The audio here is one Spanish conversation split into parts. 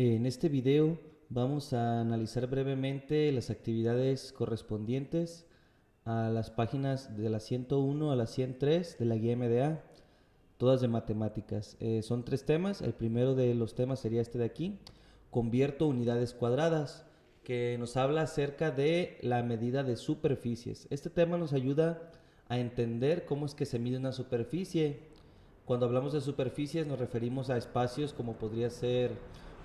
En este video vamos a analizar brevemente las actividades correspondientes a las páginas de la 101 a la 103 de la guía MDA, todas de matemáticas. Son tres temas. El primero de los temas sería este de aquí: convierto unidades cuadradas, que nos habla acerca de la medida de superficies. Este tema nos ayuda a entender cómo es que se mide una superficie. Cuando hablamos de superficies nos referimos a espacios como podría ser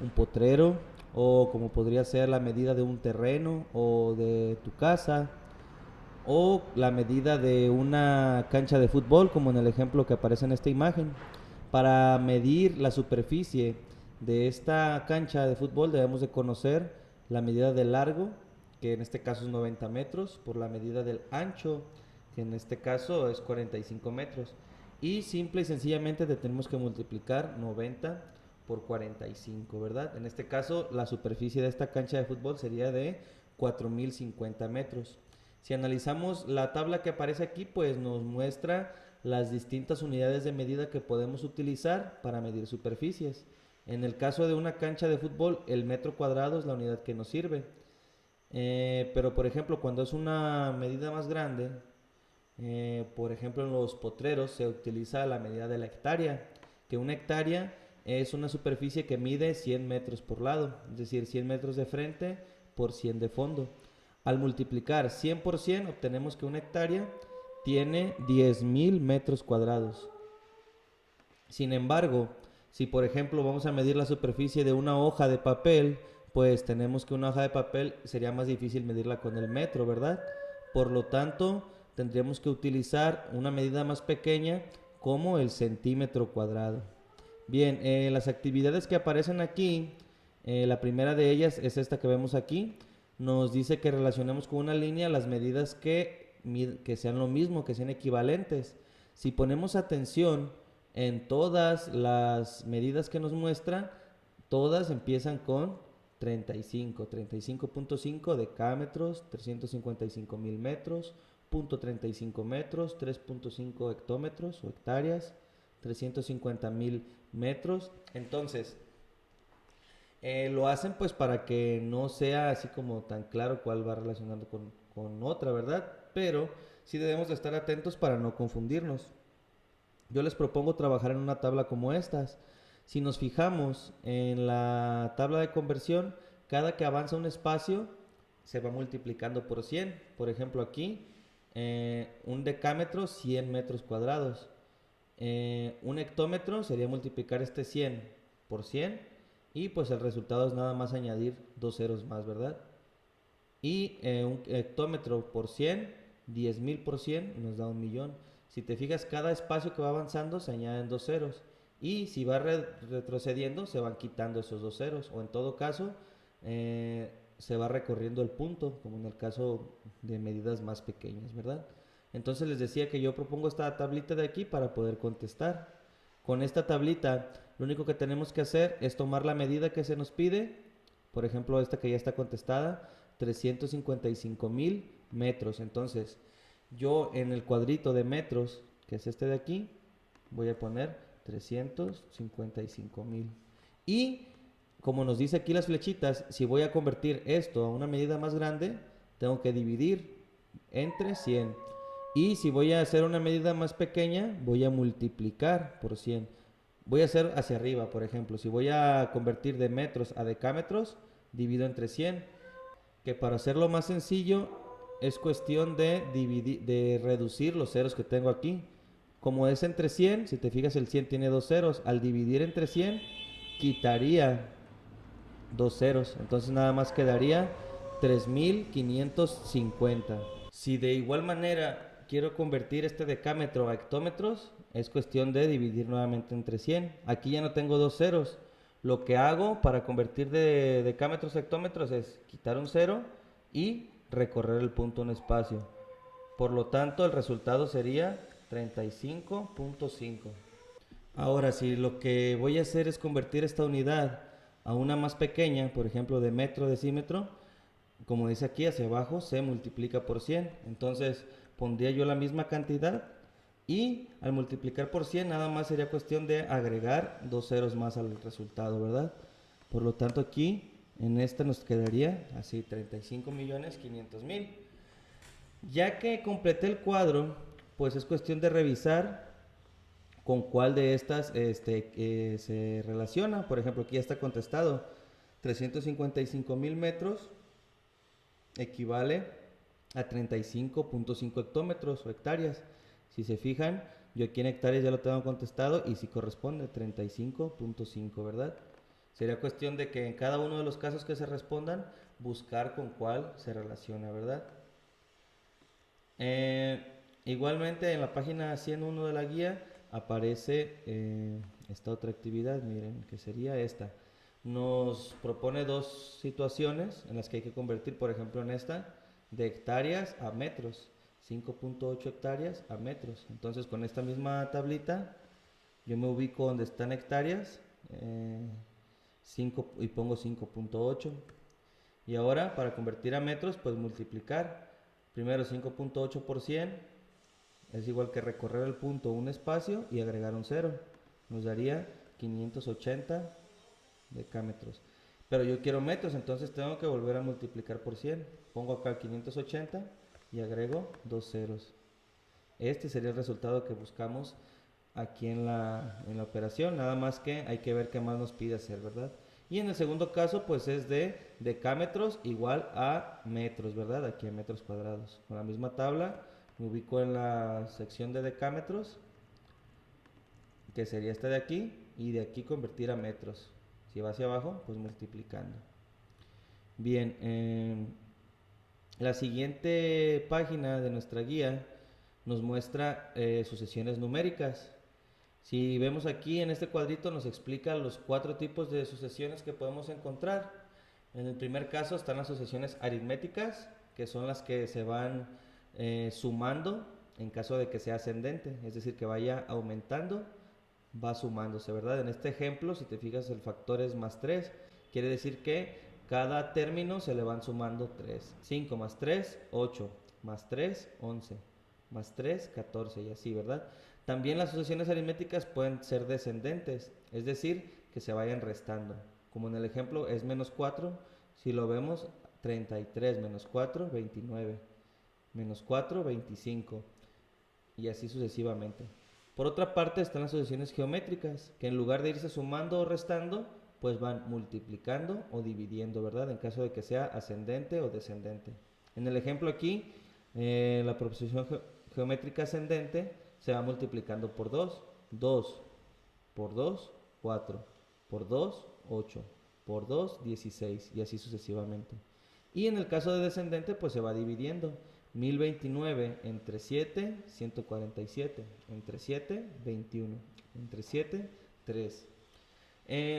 un potrero, o como podría ser la medida de un terreno o de tu casa, o la medida de una cancha de fútbol, como en el ejemplo que aparece en esta imagen. Para medir la superficie de esta cancha de fútbol debemos de conocer la medida del largo, que en este caso es 90 metros, por la medida del ancho, que en este caso es 45 metros. Y simple y sencillamente tenemos que multiplicar 90 por 45, ¿verdad? En este caso la superficie de esta cancha de fútbol sería de 4050 metros. Si analizamos la tabla que aparece aquí, pues nos muestra las distintas unidades de medida que podemos utilizar para medir superficies. En el caso de una cancha de fútbol, el metro cuadrado es la unidad que nos sirve. Pero por ejemplo, cuando es una medida más grande, por ejemplo en los potreros se utiliza la medida de la hectárea, que una hectárea es una superficie que mide 100 metros por lado, es decir, 100 metros de frente por 100 de fondo. Al multiplicar 100 por 100 obtenemos que una hectárea tiene 10.000 metros cuadrados. Sin embargo, si por ejemplo vamos a medir la superficie de una hoja de papel, pues tenemos que una hoja de papel sería más difícil medirla con el metro, ¿verdad? Por lo tanto, tendríamos que utilizar una medida más pequeña como el centímetro cuadrado. Bien, las actividades que aparecen aquí, la primera de ellas es esta que vemos aquí. Nos dice que relacionemos con una línea las medidas que sean lo mismo, que sean equivalentes. Si ponemos atención en todas las medidas que nos muestra, todas empiezan con 35, 35.5 decámetros, 355.000 metros, 0.35 metros, 3.5 hectómetros o hectáreas, 350.000 metros. Entonces, lo hacen pues para que no sea así como tan claro cuál va relacionando con otra, ¿verdad? Pero sí debemos de estar atentos para no confundirnos. Yo les propongo trabajar en una tabla como estas. Si nos fijamos en la tabla de conversión, cada que avanza un espacio se va multiplicando por 100. Por ejemplo aquí, un decámetro, 100 metros cuadrados. Un hectómetro sería multiplicar este 100 por 100, y pues el resultado es nada más añadir dos ceros más, ¿verdad? Y un hectómetro por 100, 10.000 por 100 nos da 1.000.000. Si te fijas, cada espacio que va avanzando se añaden dos ceros, y si va retrocediendo se van quitando esos dos ceros, o en todo caso se va recorriendo el punto, como en el caso de medidas más pequeñas, ¿verdad? Entonces les decía que yo propongo esta tablita de aquí para poder contestar. Con esta tablita lo único que tenemos que hacer es tomar la medida que se nos pide, por ejemplo esta que ya está contestada, 355.000 metros. Entonces yo en el cuadrito de metros, que es este de aquí, voy a poner 355.000. Y como nos dice aquí las flechitas, si voy a convertir esto a una medida más grande, tengo que dividir entre 100. Y si voy a hacer una medida más pequeña, voy a multiplicar por 100. Voy a hacer hacia arriba, por ejemplo. Si voy a convertir de metros a decámetros, divido entre 100. Que para hacerlo más sencillo, es cuestión de reducir los ceros que tengo aquí. Como es entre 100, si te fijas el 100 tiene dos ceros. Al dividir entre 100, quitaría dos ceros. Entonces nada más quedaría 3.550. Si de igual manera quiero convertir este decámetro a hectómetros, es cuestión de dividir nuevamente entre 100. Aquí ya no tengo dos ceros. Lo que hago para convertir de decámetros a hectómetros es quitar un cero y recorrer el punto un espacio. Por lo tanto, el resultado sería 35.5. Ahora, si lo que voy a hacer es convertir esta unidad a una más pequeña, por ejemplo de metro decímetro, como dice aquí hacia abajo, se multiplica por 100. Entonces pondría yo la misma cantidad, y al multiplicar por 100 nada más sería cuestión de agregar dos ceros más al resultado, ¿verdad? Por lo tanto aquí en esta nos quedaría así 35.500.000. Ya que completé el cuadro, pues es cuestión de revisar con cuál de estas se relaciona. Por ejemplo, aquí ya está contestado. 355.000 metros equivale a 35.5 hectómetros o hectáreas. Si se fijan, yo aquí en hectáreas ya lo tengo contestado y si corresponde 35.5, ¿verdad? Sería cuestión de que en cada uno de los casos que se respondan, buscar con cuál se relaciona, ¿verdad? Igualmente en la página 101 de la guía aparece esta otra actividad, miren, que sería esta. Nos propone dos situaciones en las que hay que convertir, por ejemplo en esta, de hectáreas a metros, 5.8 hectáreas a metros. Entonces con esta misma tablita yo me ubico donde están hectáreas, 5, y pongo 5.8. Y ahora para convertir a metros, pues multiplicar. Primero 5.8 por 100 es igual que recorrer el punto un espacio y agregar un 0. Nos daría 580 decámetros. Pero yo quiero metros, entonces tengo que volver a multiplicar por 100. Pongo acá 580 y agrego dos ceros. Este sería el resultado que buscamos aquí en la operación. Nada más que hay que ver qué más nos pide hacer, ¿verdad? Y en el segundo caso, pues es de decámetros igual a metros, ¿verdad? Aquí a metros cuadrados. Con la misma tabla, me ubico en la sección de decámetros, que sería esta de aquí, y de aquí convertir a metros. Si va hacia abajo, pues multiplicando. Bien, la siguiente página de nuestra guía nos muestra sucesiones numéricas. Si vemos aquí en este cuadrito nos explica los 4 tipos de sucesiones que podemos encontrar. En el primer caso están las sucesiones aritméticas, que son las que se van sumando en caso de que sea ascendente, es decir, que vaya aumentando, va sumándose, ¿verdad? En este ejemplo, si te fijas, el factor es más 3, quiere decir que cada término se le van sumando 3. 5 más 3, 8, más 3, 11, más 3, 14 y así, ¿verdad? También las sucesiones aritméticas pueden ser descendentes, es decir, que se vayan restando. Como en el ejemplo es menos 4, si lo vemos, 33 menos 4, 29, menos 4, 25, y así sucesivamente. Por otra parte están las sucesiones geométricas, que en lugar de irse sumando o restando, pues van multiplicando o dividiendo, ¿verdad? En caso de que sea ascendente o descendente. En el ejemplo aquí, la proposición geométrica ascendente se va multiplicando por 2, 2 por 2, 4, por 2, 8, por 2, 16 y así sucesivamente. Y en el caso de descendente pues se va dividiendo. 1029 entre 7, 147, entre 7, 21, entre 7, 3.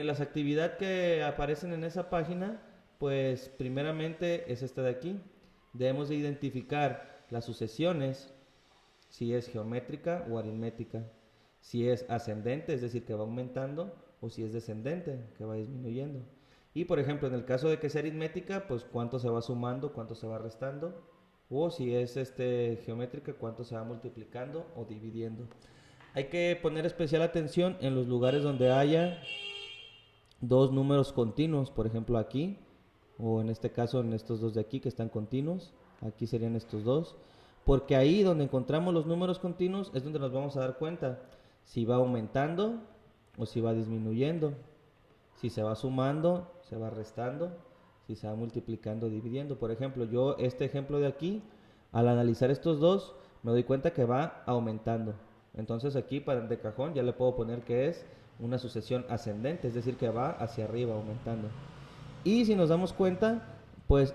Las actividades que aparecen en esa página, pues primeramente es esta de aquí. Debemos de identificar las sucesiones, si es geométrica o aritmética, si es ascendente, es decir, que va aumentando, o si es descendente, que va disminuyendo. Y por ejemplo, en el caso de que sea aritmética, pues cuánto se va sumando, cuánto se va restando, o si es geométrica, cuánto se va multiplicando o dividiendo. Hay que poner especial atención en los lugares donde haya dos números continuos, por ejemplo aquí, o en este caso en estos dos de aquí que están continuos, aquí serían estos dos, porque ahí donde encontramos los números continuos es donde nos vamos a dar cuenta si va aumentando o si va disminuyendo, si se va sumando, se va restando, si se va multiplicando o dividiendo. Por ejemplo, yo este ejemplo de aquí, al analizar estos dos, me doy cuenta que va aumentando. Entonces aquí de cajón ya le puedo poner que es una sucesión ascendente, es decir, que va hacia arriba aumentando. Y si nos damos cuenta, pues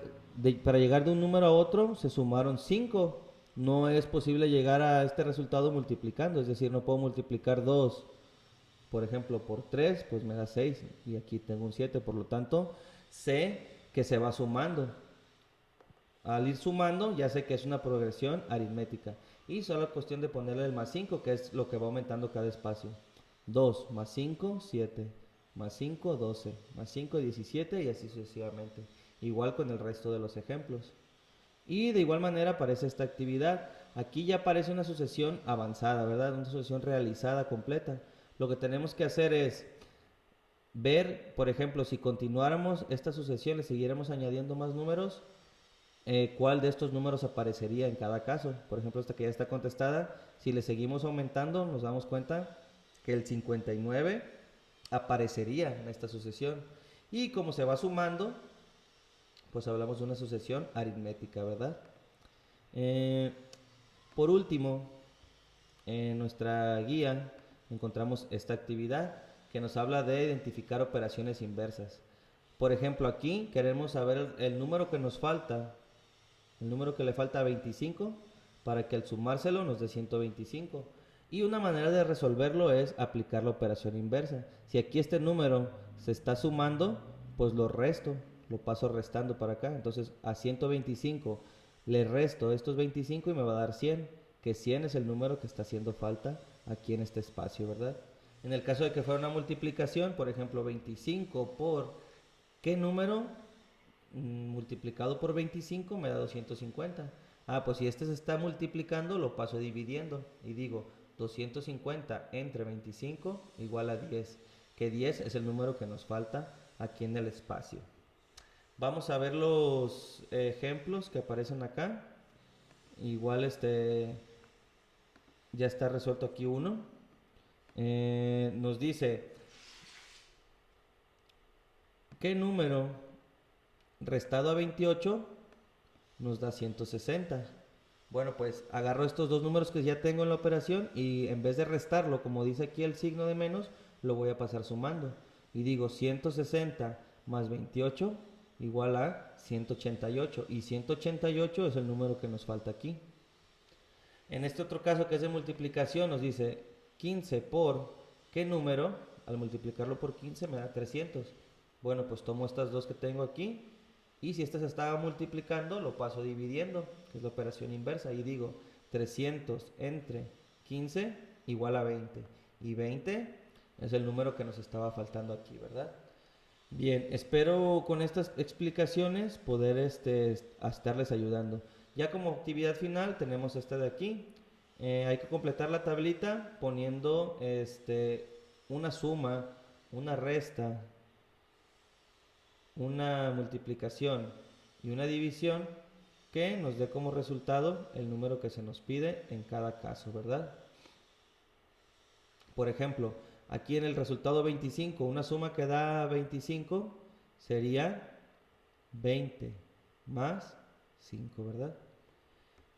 para llegar de un número a otro se sumaron 5. No es posible llegar a este resultado multiplicando, es decir, no puedo multiplicar 2, por ejemplo, por 3, pues me da 6 y aquí tengo un 7, por lo tanto, sé que se va sumando. Al ir sumando, ya sé que es una progresión aritmética. Y solo es cuestión de ponerle el más 5, que es lo que va aumentando cada espacio. 2 más 5, 7. Más 5, 12. Más 5, 17 y así sucesivamente. Igual con el resto de los ejemplos. Y de igual manera aparece esta actividad. Aquí ya aparece una sucesión avanzada, ¿verdad? Una sucesión realizada completa. Lo que tenemos que hacer es ver, por ejemplo, si continuáramos esta sucesión, le siguiéramos añadiendo más números, cuál de estos números aparecería en cada caso. Por ejemplo, esta que ya está contestada, si le seguimos aumentando, nos damos cuenta que el 59 aparecería en esta sucesión. Y como se va sumando, pues hablamos de una sucesión aritmética, ¿verdad? Eh, por último, en nuestra guía encontramos esta actividad que nos habla de identificar operaciones inversas. Por ejemplo, aquí queremos saber el número que nos falta, el número que le falta a 25 para que al sumárselo nos dé 125. Y una manera de resolverlo es aplicar la operación inversa. Si aquí este número se está sumando, pues lo resto, lo paso restando para acá. Entonces a 125 le resto estos 25 y me va a dar 100, que 100 es el número que está haciendo falta aquí en este espacio, ¿verdad? En el caso de que fuera una multiplicación, por ejemplo, 25 por ¿qué número multiplicado por 25 me da 250? Ah, pues si este se está multiplicando, lo paso dividiendo y digo 250 entre 25 igual a 10, que 10 es el número que nos falta aquí en el espacio. Vamos a ver los ejemplos que aparecen acá. Igual ya está resuelto aquí uno. Nos dice, ¿qué número restado a 28 nos da 160? Bueno, pues agarro estos dos números que ya tengo en la operación y en vez de restarlo, como dice aquí el signo de menos, lo voy a pasar sumando. Y digo 160 más 28 igual a 188. Y 188 es el número que nos falta aquí. En este otro caso que es de multiplicación nos dice 15 por ¿qué número? Al multiplicarlo por 15 me da 300. Bueno, pues tomo estas dos que tengo aquí y si esta se estaba multiplicando lo paso dividiendo, que es la operación inversa, y digo 300 entre 15 igual a 20. Y 20 es el número que nos estaba faltando aquí, ¿verdad? Bien, espero con estas explicaciones poder estarles ayudando. Ya como actividad final tenemos esta de aquí. Hay que completar la tablita poniendo una suma, una resta, una multiplicación y una división que nos dé como resultado el número que se nos pide en cada caso, ¿verdad? Por ejemplo, aquí en el resultado 25, una suma que da 25 sería 20 más 5, ¿verdad?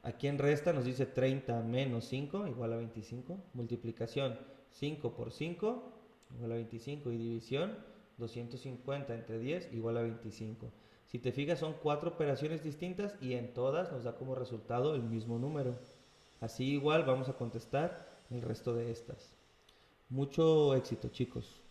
Aquí en resta nos dice 30 menos 5 igual a 25. Multiplicación 5 por 5 igual a 25. Y división 250 entre 10 igual a 25. Si te fijas son 4 operaciones distintas y en todas nos da como resultado el mismo número. Así igual vamos a contestar el resto de estas. Mucho éxito, chicos.